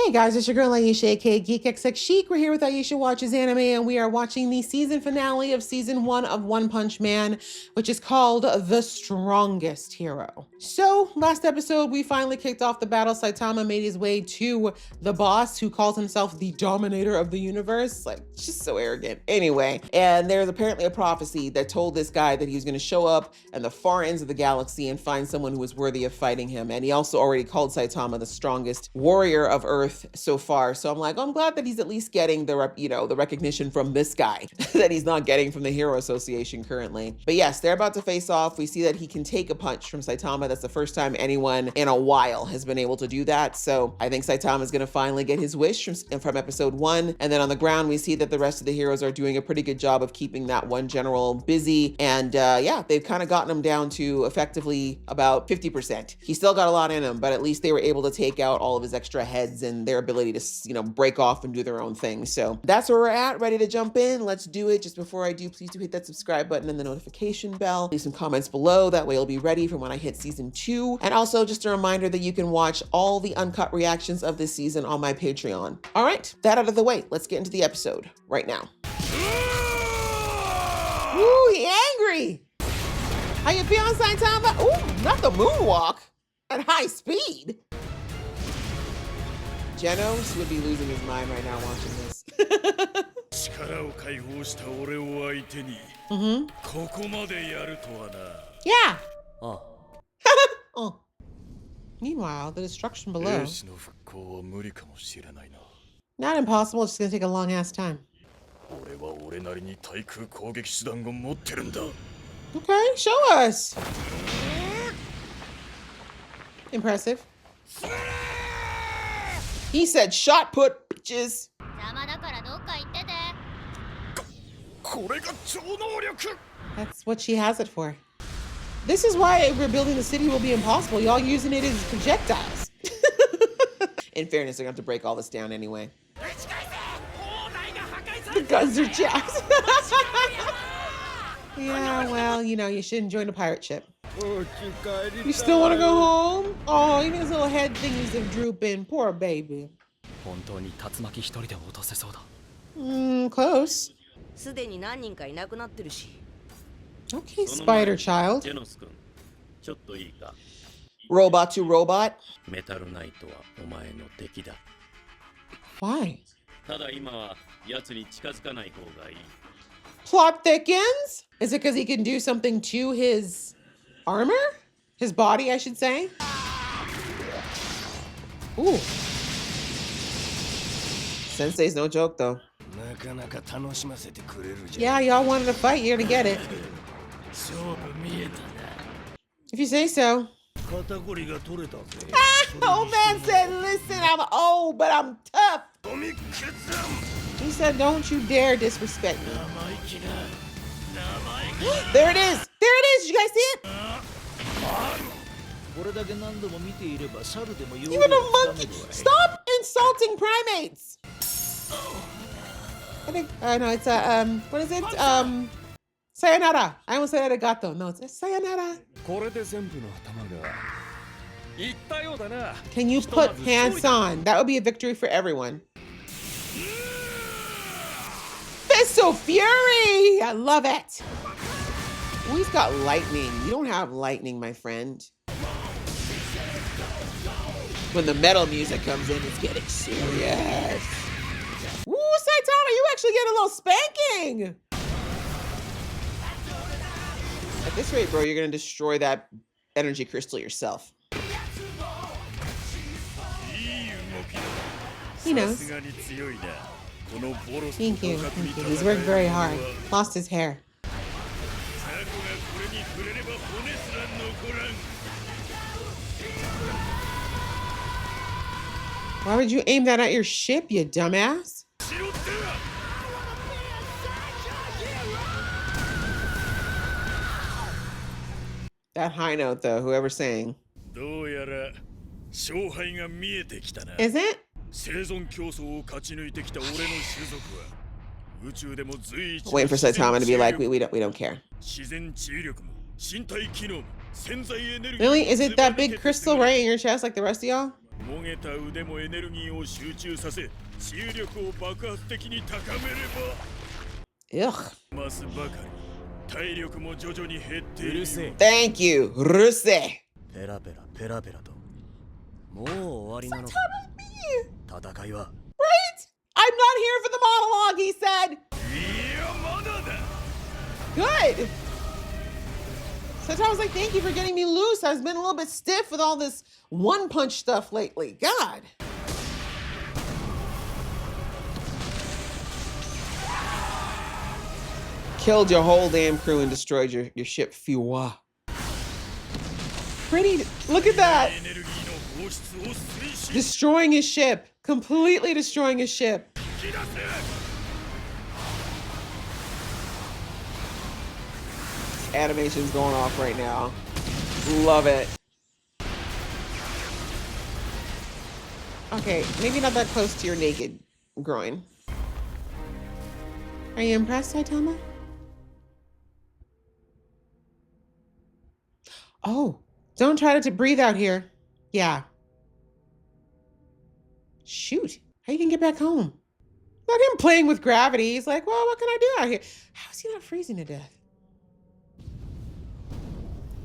Hey guys, it's your girl Aisha, aka GeekXX Chic. We're here with Aisha Watches Anime, and we are watching the season finale of season 1 of One Punch Man, which is called The Strongest Hero. So, last episode, we finally kicked off the battle. Saitama made his way to the boss, who calls himself the dominator of the universe. Like, just so arrogant. Anyway, and there's apparently a prophecy that told this guy that he was going to show up in the far ends of the galaxy and find someone who was worthy of fighting him. And he also already called Saitama the strongest warrior of Earth so far. So I'm like, I'm glad that he's at least getting the recognition from this guy that he's not getting from the Hero Association currently. But yes, they're about to face off. We see that he can take a punch from Saitama. That's the first time anyone in a while has been able to do that. So I think Saitama is going to finally get his wish from episode 1. And then on the ground, we see that the rest of the heroes are doing a pretty good job of keeping that one general busy. And yeah, they've kind of gotten him down to effectively about 50%. He's still got a lot in him, but at least they were able to take out all of his extra heads and their ability to, break off and do their own thing. So that's where we're at, ready to jump in. Let's do it. Just before I do, please do hit that subscribe button and the notification bell. Leave some comments below. That way it'll be ready for when I hit season 2. And also just a reminder that you can watch all the uncut reactions of this season on my Patreon. All right, that out of the way. Let's get into the episode right now. Ooh, he angry. How you feeling, Saitama? Ooh, not the moonwalk at high speed. Genos would be losing his mind right now watching this. Yeah. Oh. Meanwhile, the destruction below. Not impossible, it's just gonna take a long ass time. Okay, show us. Impressive. He said shot put, bitches. That's what she has it for. This is why rebuilding the city will be impossible. Y'all using it as projectiles. In fairness, they're gonna have to break all this down anyway. The guns are jacked. Yeah, well, you shouldn't join a pirate ship. You still want to go home? Oh, even his little head thingies are drooping. Poor baby. Close. Okay, spider child. Robot to robot. Why? Plot thickens? Is it because he can do something to his armor? His body, I should say. Ooh. Sensei's no joke, though. Yeah, y'all wanted to fight, you're gonna get it. If you say so. Old man said, listen, I'm old, but I'm tough. He said, don't you dare disrespect me. There it is. There it is. You guys see it? Even a monkey. Stop insulting primates. I think, no, it's what is it? Sayonara. I almost said arigato. No, it's sayonara. Can you put pants on? That would be a victory for everyone. Fist of Fury! I love it. Ooh, he's got lightning. You don't have lightning, my friend. When the metal music comes in, it's getting serious. Ooh, Saitama, you actually get a little spanking. At this rate, bro, you're gonna destroy that energy crystal yourself. He knows. Thank you. Thank you. He's worked very hard. Lost his hair. Why would you aim that at your ship, you dumbass? That high note, though, whoever's saying. Is it? Waiting for Saitama to be like, we don't care. Really? Is it that big crystal right in your chest like the rest of y'all? もげた腕もエネルギーを集中させ治癒力を爆発的に高めれば Ugh. 増すばかり体力も徐々に減っている。Thank you, Ruse. ペラペラペラペラともう終わりなのか。戦いは Right? I'm not here for the monologue, he said. いやまだだ。 Good. Saitama was like, thank you for getting me loose. I've been a little bit stiff with all this one punch stuff lately. God. Killed your whole damn crew and destroyed your ship, Fiwa. Pretty. Look at that. Destroying his ship. Completely destroying his ship. Animation's going off right now. Love it. Okay, maybe not that close to your naked groin. Are you impressed, Saitama? Oh, don't try to breathe out here. Yeah. Shoot, how you can get back home? Not him playing with gravity. He's like, well, what can I do out here? How is he not freezing to death?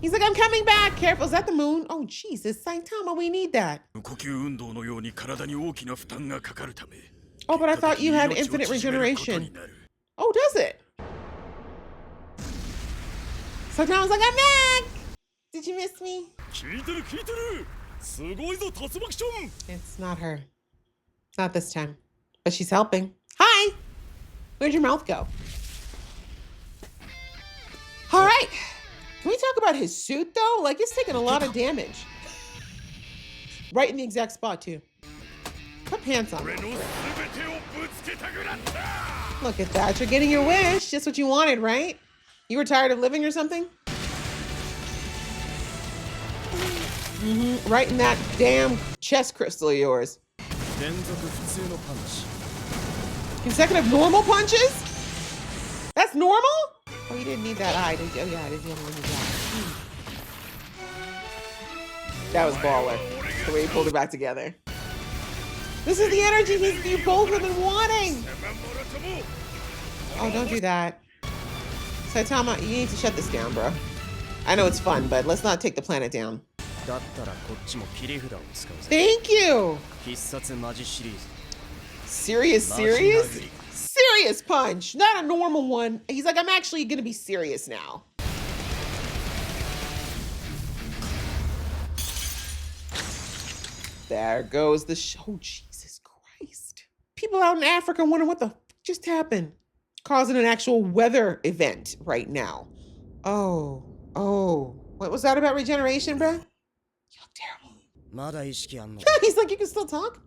He's like, I'm coming back. Careful, is that the moon? Oh, Jesus, Saitama, we need that. Oh, but I thought you had infinite regeneration. Oh, does it? Saitama's like, I'm back. Did you miss me? It's not her. Not this time. But she's helping. Hi! Where'd your mouth go? All right. Can we talk about his suit, though? Like, it's taking a lot of damage. Right in the exact spot, too. Put pants on. Look at that. You're getting your wish. Just what you wanted, right? You were tired of living or something? Right in that damn chest crystal of yours. Consecutive normal punches? That's normal? Oh, you didn't need that eye, did you? Oh, yeah, I didn't need that. That was baller. The way he pulled it back together. This is the energy you both have been wanting. Oh, don't do that. Saitama, you need to shut this down, bro. I know it's fun, but let's not take the planet down. Thank you. Serious? Serious punch, not a normal one. He's like, I'm actually gonna be serious now. There goes the show. Oh, Jesus Christ. People out in Africa wondering what the f just happened. Causing an actual weather event right now. Oh. What was that about regeneration, bruh? You look terrible. He's like, you can still talk?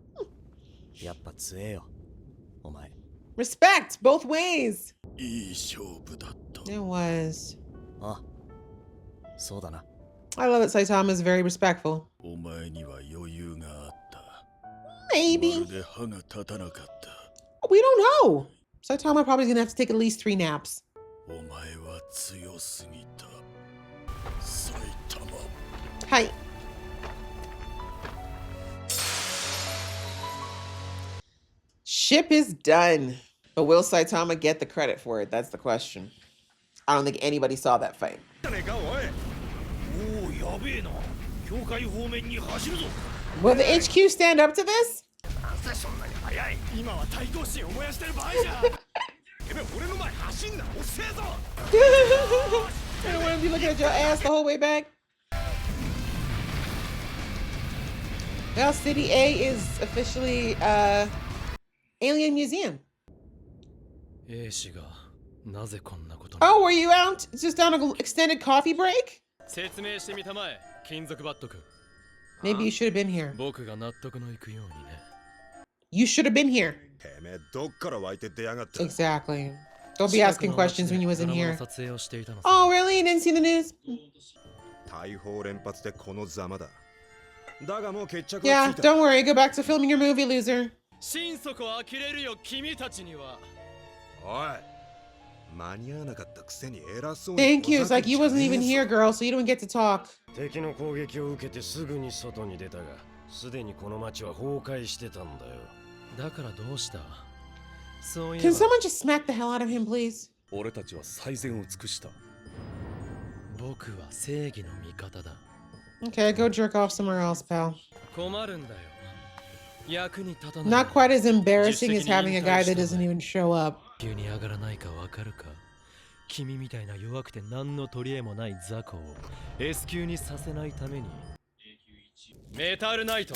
Respect, both ways. It was. I love it. Saitama is very respectful. Maybe. We don't know. Saitama probably gonna have to take at least 3 naps. Hi. Ship is done. But will Saitama get the credit for it? That's the question. I don't think anybody saw that fight. Will the HQ stand up to this? I don't want to be looking at your ass the whole way back. Well, City A is officially Alien Museum. Oh, were you out just on an extended coffee break? Maybe you should have been here. You should have been here. Exactly. Don't be asking questions when you wasn't here. Oh, really? You didn't see the news? Yeah, don't worry. Go back to filming your movie, loser. Thank you. It's like you wasn't even here, girl, so you don't get to talk. すでにこの町は崩壊してたんだよ。だからどうした？そういえ Can ば someone just smack the hell out of him, please? 俺たちは最善を尽くした。僕は正義の味方だ。 Okay, go jerk off somewhere else, pal. 困るんだよ。役に立たない。 Not quite as embarrassing as having a guy that doesn't even show up. 急に上がらないかわかるか？君みたいな弱くて何の取り柄もない雑魚を S 級にさせないために。メタルナイト、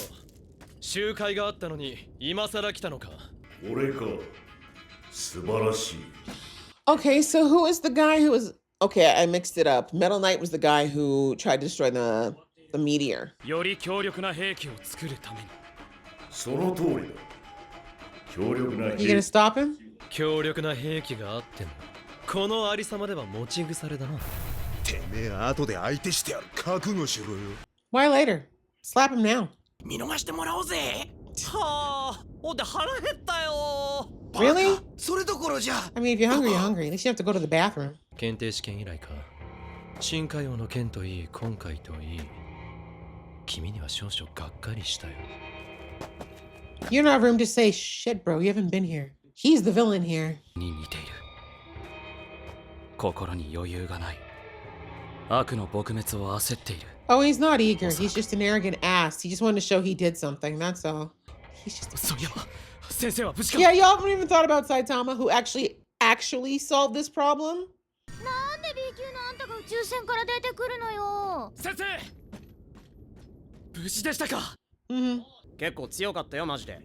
集会があったのに今更来たのか？俺か。素晴らしい。Okay, so who is the guy who was... Okay, I mixed it up. Metal Knight was the guy who tried to destroy the meteor. より強力な兵器を作るために。その通りだ。強力な You gonna stop him? 強力な兵器があってもこのありさまでは持ち腐れだな。てめえ後で相手してやる。覚悟しろよ。 Why later? Slap him now. 見逃してもらおうぜ。はあ、おで腹減ったよ。 Really? それどころじゃ。I mean, if you're hungry, you're hungry. At least you have to go to the bathroom. 検定試験以来か。新海王の件といい今回といい、君には少々がっかりしたよ。 You don't have room to say, shit, bro, you haven't been here. He's the villain here. に似ている。心に余裕がない。悪の撲滅を焦っている。 Oh, he's not eager. He's just an arrogant ass. He just wanted to show he did something. That's all. He's just... そういえば、先生は無事か？ Yeah, y'all haven't even thought about Saitama, who actually solved this problem. なんで B 級のあんたが宇宙船から出てくるのよ。先生、無事でしたか？ Mm-hmm. 結構強かったよマジで。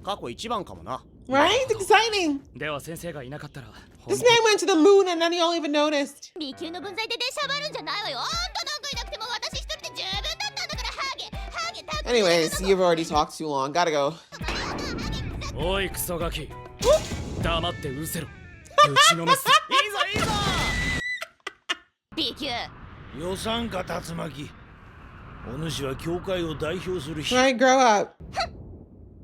過去一番かもな。 Right? Exciting. では先生がいなかったら、 This man went to the moon and none of y'all even noticed. B 級の分際で出しゃばるんじゃないわよ。あんたなんかいなくても私一人で十分だったんだから、ハゲタク。 Anyways, you've already talked too long. Gotta go. おいクソガキ、黙ってうせろ。ぶちのめす。いいぞいいぞ。 B 級。予算か竜巻。お主は教会を代表する人。 Right, grow up.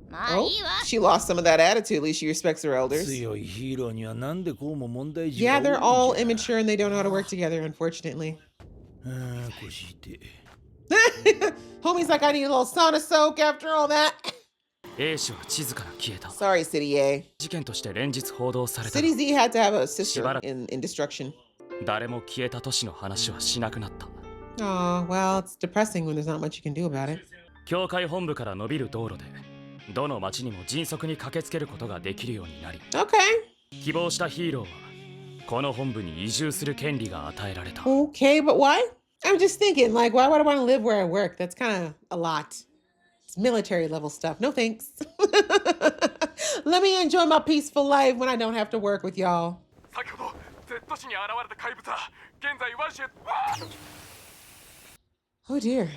まあ Oh, いいわ。 she lost some of that attitude. At least she respects her elders. 強いヒーローにはなんでこうも問題児 Yeah, が they're 多 all いんじゃ。 immature and they don't know how to work together, unfortunately. ああ、腰痛い。 Homie's like, I need a little sauna soak after all that. A 氏は地図から消えた。 Sorry, City A. 事件として連日報道された。 City Z had to have a sister しばらく in destruction. 誰も消えた都市の話はしなくなった。 Oh, well, it's depressing when there's not much you can do about it. 教会本部から伸びる道路で、どの町にも迅速に駆けつけることができるようになり、 Okay. 希望したヒーローはこの本部に移住する権利が与えられた。 Okay, but why? I'm just thinking, like, why would I want to live where I work? That's kind of a lot. It's military level stuff. No thanks. Let me enjoy my peaceful life when I don't have to work with y'all. 先ほど Z 市に現れた怪物は現在ワンシェ。 Oh dear.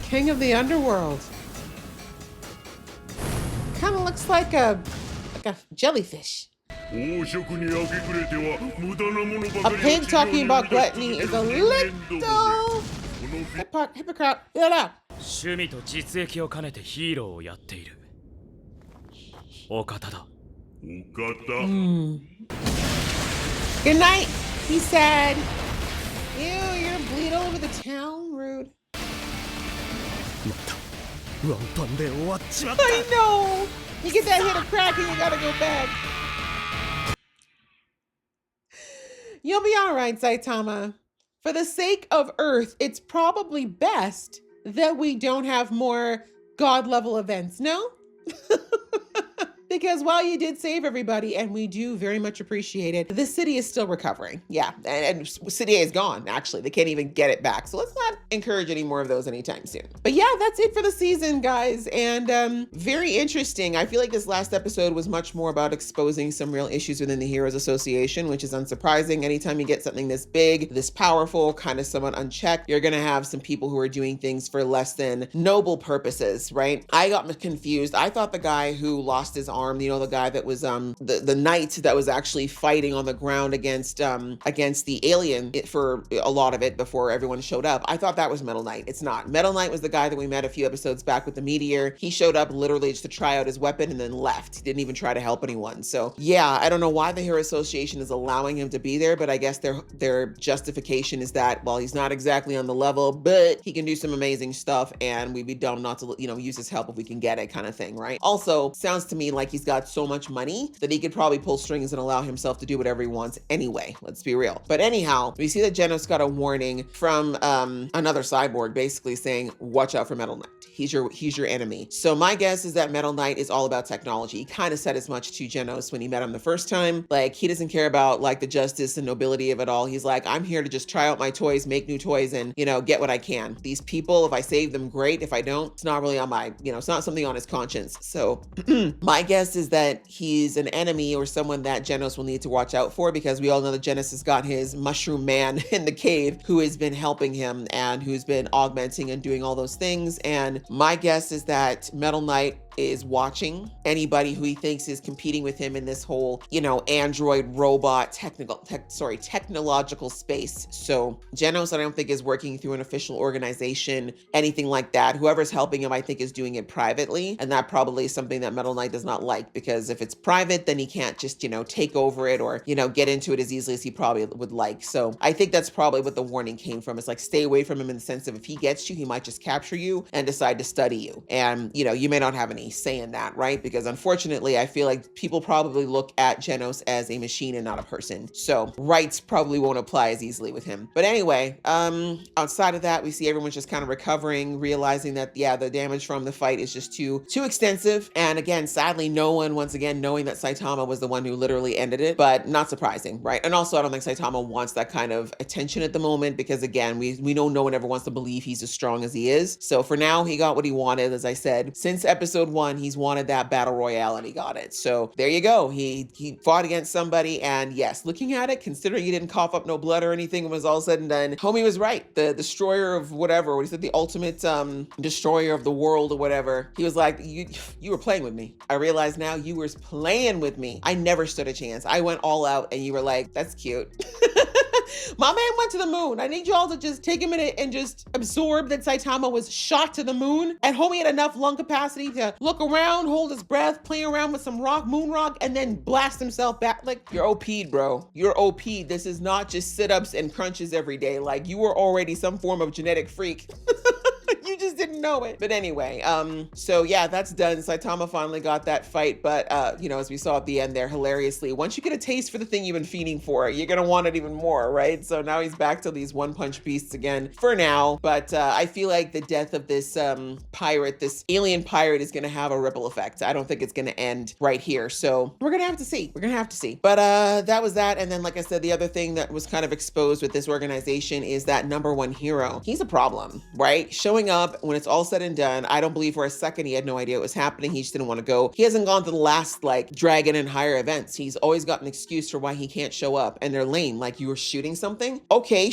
King of the underworld. Kind of looks like a jellyfish. 王職に明け暮れては無駄なものば A かりを pig 地上に talking 生み about 出し gluttony is a 続ける人間ども little hypocrite. Yeah. 趣味と実益を兼ねてヒーローをやっている。お方だ。お方 Good night, he said. Ew, you're gonna bleed all over the town? Rude. ワンパンで終わっちまった。 I know. You get that hit of crack and you gotta go back. You'll be alright, Saitama. For the sake of Earth, it's probably best that we don't have more God level events, no? Because while you did save everybody, and we do very much appreciate it, the city is still recovering. Yeah, and City A is gone, actually. They can't even get it back. So let's not encourage any more of those anytime soon. But yeah, that's it for the season, guys. And very interesting. I feel like this last episode was much more about exposing some real issues within the Heroes Association, which is unsurprising. Anytime you get something this big, this powerful, kind of somewhat unchecked, you're gonna have some people who are doing things for less than noble purposes, right? I got confused. I thought the guy who lost his arm arm, you know, the guy that was the knight that was actually fighting on the ground against the alien for a lot of it before everyone showed up. I thought that was Metal Knight. It's not. Metal Knight was the guy that we met a few episodes back with the meteor. He showed up literally just to try out his weapon and then left. He didn't even try to help anyone. So yeah, I don't know why the Hero Association is allowing him to be there, but I guess their justification is that, well, he's not exactly on the level, but he can do some amazing stuff, and we'd be dumb not to, you know, use his help if we can get it, kind of thing, right? Also, sounds to me like he's got so much money that he could probably pull strings and allow himself to do whatever he wants anyway. Let's be real. But anyhow, we see that Genos got a warning from another cyborg, basically saying, watch out for Metal Knight. He's your enemy. So my guess is that Metal Knight is all about technology. He kind of said as much to Genos when he met him the first time. Like, he doesn't care about like the justice and nobility of it all. He's like, I'm here to just try out my toys, make new toys, and, you know, get what I can. These people, if I save them, great. If I don't, it's not really on my, you know, it's not something on his conscience. So my guess is that he's an enemy or someone that Genos will need to watch out for, because we all know that Genos has got his mushroom man in the cave who has been helping him and who's been augmenting and doing all those things. And my guess is that Metal Knight is watching anybody who he thinks is competing with him in this whole, you know, android robot technological space. So Genos, I don't think, is working through an official organization, anything like that. Whoever's helping him, I think, is doing it privately. And that probably is something that Metal Knight does not like, because if it's private, then he can't just, you know, take over it or, you know, get into it as easily as he probably would like. So I think that's probably what the warning came from. It's like, stay away from him in the sense of, if he gets you, he might just capture you and decide to study you. And, you know, you may not have any say in that, right? Because unfortunately, I feel like people probably look at Genos as a machine and not a person. So rights probably won't apply as easily with him. But anyway, outside of that, we see everyone's just kind of recovering, realizing that, yeah, the damage from the fight is just too extensive. And again, sadly, no one, once again, knowing that Saitama was the one who literally ended it, but not surprising, right? And also, I don't think Saitama wants that kind of attention at the moment, because again, we know no one ever wants to believe he's as strong as he is. So for now, he got what he wanted. As I said, since episode 1, he's wanted that battle royale and he got it. So there you go. He fought against somebody, and yes, looking at it, considering he didn't cough up no blood or anything, when it was all said and done, homie was right. The destroyer of whatever, what he said, the ultimate destroyer of the world or whatever. He was like, you were playing with me. I realize now you were playing with me. I never stood a chance. I went all out, and you were like, that's cute. My man went to the moon. I need y'all to just take a minute and just absorb that Saitama was shot to the moon, and homie had enough lung capacity to look around, hold his breath, play around with some moon rock, and then blast himself back. Like, you're OP'd, bro. You're OP'd. This is not just sit-ups and crunches every day. Like, you were already some form of genetic freak. You just didn't know it. But anyway, so yeah, that's done. Saitama finally got that fight, but you know, as we saw at the end there, hilariously, once you get a taste for the thing you've been feeding for, you're gonna want it even more, right? So now he's back to these one-punch beasts again for now. But I feel like the death of this pirate, this alien pirate, is gonna have a ripple effect. I don't think it's gonna end right here. So we're gonna have to see. We're gonna have to see. But that was that. And then, like I said, the other thing that was kind of exposed with this organization is that #1 hero. He's a problem, right? Showing up when it's all said and done. I don't believe for a second he had no idea what was happening. He just didn't want to go. He hasn't gone to the last like Dragon and higher events. He's always got an excuse for why he can't show up, and they're lame. Like, you were shooting something? Okay,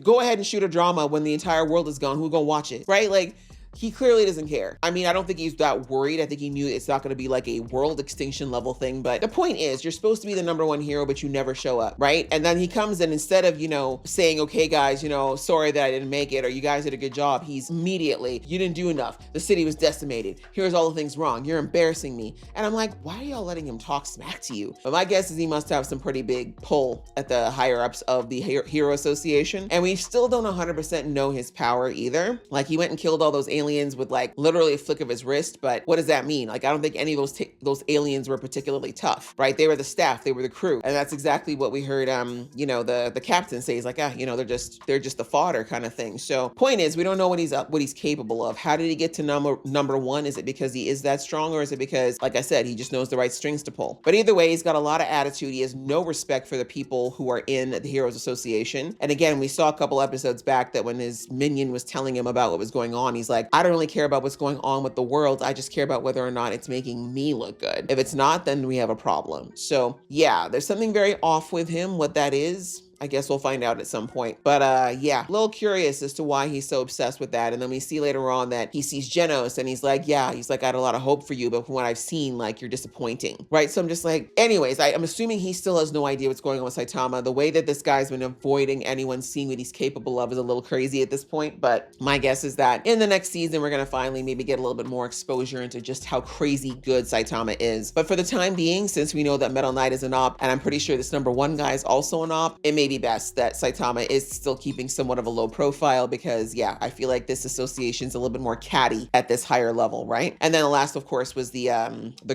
go ahead and shoot a drama when the entire world is gone. Who's gonna watch it, right? Like, he clearly doesn't care. I mean, I don't think he's that worried. I think he knew it's not going to be like a world extinction level thing. But the point is, you're supposed to be the #1 hero, but you never show up, right? And then he comes in, instead of, you know, saying, okay, guys, you know, sorry that I didn't make it, or you guys did a good job, he's immediately, you didn't do enough. The city was decimated. Here's all the things wrong. You're embarrassing me. And I'm like, why are y'all letting him talk smack to you? But my guess is he must have some pretty big pull at the higher ups of the Hero Association. And we still don't 100% know his power either. Like, he went and killed all those aliens with like literally a flick of his wrist, but what does that mean? Like, I don't think any of those aliens were particularly tough, right? They were the staff, they were the crew, and that's exactly what we heard you know, the captain say. He's like, you know, they're just the fodder kind of thing. So point is, we don't know what he's capable of. How did he get to number 1? Is it because he is that strong, or is it because, like I said, he just knows the right strings to pull? But either way, he's got a lot of attitude. He has no respect for the people who are in the Heroes Association. And again, we saw a couple episodes back that when his minion was telling him about what was going on, he's like, I don't really care about what's going on with the world. I just care about whether or not it's making me look good. If it's not, then we have a problem. So yeah, there's something very off with him. What that is, I guess we'll find out at some point. But yeah, a little curious as to why he's so obsessed with that. And then we see later on that he sees Genos and he's like, yeah, he's like, I had a lot of hope for you, but from what I've seen, like, you're disappointing, right? So I'm just like, anyways, I'm assuming he still has no idea what's going on with Saitama. The way that this guy's been avoiding anyone seeing what he's capable of is a little crazy at this point. But my guess is that in the next season, we're going to finally maybe get a little bit more exposure into just how crazy good Saitama is. But for the time being, since we know that Metal Knight is an op, and I'm pretty sure this number one guy is also an op, it may be best that Saitama is still keeping somewhat of a low profile because, yeah, I feel like this association is a little bit more catty at this higher level, right? And then the last, of course, was the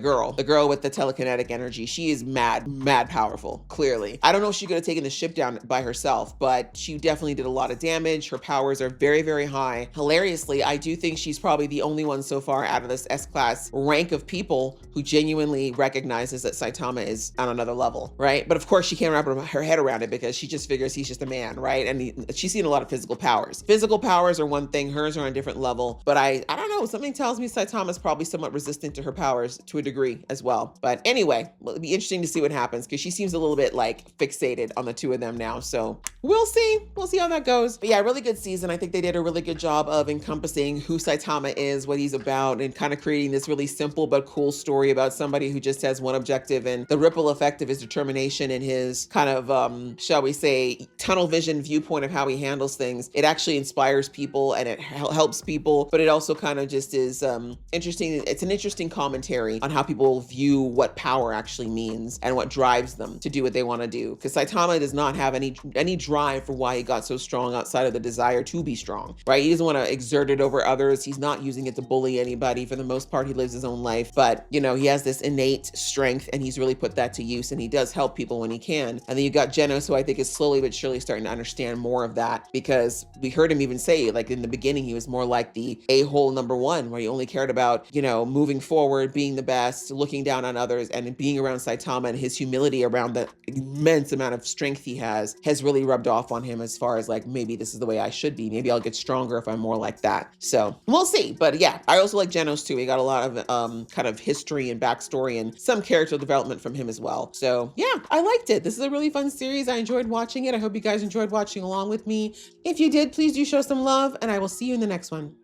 girl with the telekinetic energy. She is mad powerful, clearly. I don't know if she could have taken the ship down by herself, but she definitely did a lot of damage. Her powers are very, very high. Hilariously, I do think she's probably the only one so far out of this S-class rank of people who genuinely recognizes that Saitama is on another level, right? But of course, she can't wrap her head around it because she just figures he's just a man, right? And she's seen a lot of physical powers. Physical powers are one thing, hers are on a different level. But I don't know, something tells me Saitama's probably somewhat resistant to her powers to a degree as well. But anyway, it'll be interesting to see what happens because she seems a little bit like fixated on the two of them now. So we'll see. We'll see how that goes. But yeah, really good season. I think they did a really good job of encompassing who Saitama is, what he's about, and kind of creating this really simple but cool story about somebody who just has one objective, and the ripple effect of his determination and his kind of, shall we say, tunnel vision viewpoint of how he handles things. It actually inspires people and it helps people, but it also kind of just is interesting. It's an interesting commentary on how people view what power actually means and what drives them to do what they want to do. Because Saitama does not have any drive for why he got so strong outside of the desire to be strong, right? He doesn't want to exert it over others. He's not using it to bully anybody. For the most part, he lives his own life, but you know, he has this innate strength and he's really put that to use, and he does help people when he can. And then you got Genos, who I think is slowly but surely starting to understand more of that, because we heard him even say, like, in the beginning, he was more like the a-hole number one, where he only cared about, you know, moving forward, being the best, looking down on others, and being around Saitama and his humility around the immense amount of strength he has really rubbed off on him as far as like, maybe this is the way I should be. Maybe I'll get stronger if I'm more like that. So we'll see. But yeah, I also like Genos too. He got a lot of kind of history and backstory and some character development from him as well. So yeah, I liked it. This is a really fun series. I enjoyed watching it. I hope you guys enjoyed watching along with me. If you did, please do show some love, and I will see you in the next one.